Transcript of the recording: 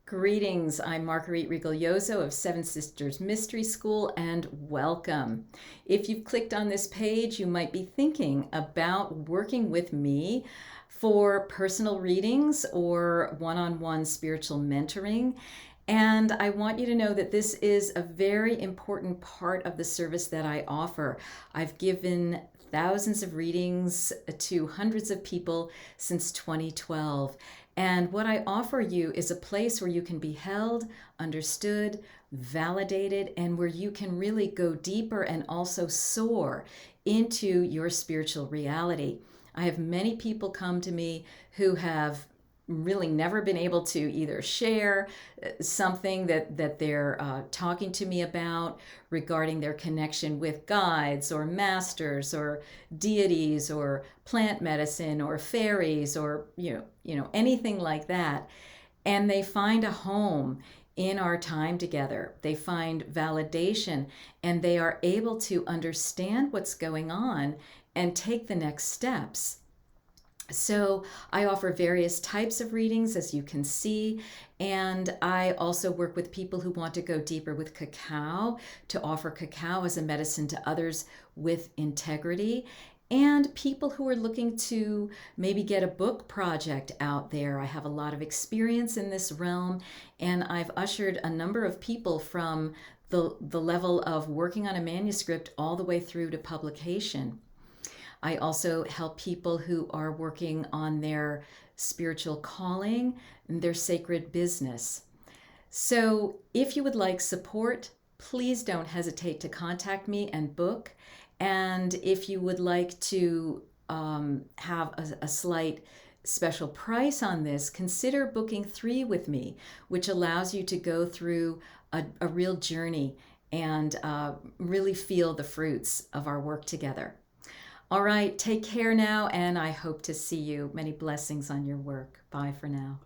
Greetings, I'm Marguerite Rigoglioso of Seven Sisters Mystery School, and welcome. If you've clicked on this page, you might be thinking about working with me for personal readings or one-on-one spiritual mentoring. And I want you to know that this is a very important part of the service that I offer. I've given thousands of readings to hundreds of people since 2012. And what I offer you is a place where you can be held, understood, validated, and where you can really go deeper and also soar into your spiritual reality. I have many people come to me who have really never been able to either share something that they're talking to me about regarding their connection with guides or masters or deities or plant medicine or fairies or anything like that, and they find a home in our time together. They find validation and they are able to understand what's going on and take the next steps. So I offer various types of readings, as you can see, and I also work with people who want to go deeper with cacao, to offer cacao as a medicine to others with integrity, and people who are looking to maybe get a book project out there. I have a lot of experience in this realm, and I've ushered a number of people from the level of working on a manuscript all the way through to publication. I also help people who are working on their spiritual calling and their sacred business. So if you would like support, please don't hesitate to contact me and book. And if you would like to have a slight special price on this, consider booking 3 with me, which allows you to go through a real journey and really feel the fruits of our work together. All right, take care now, and I hope to see you. Many blessings on your work. Bye for now.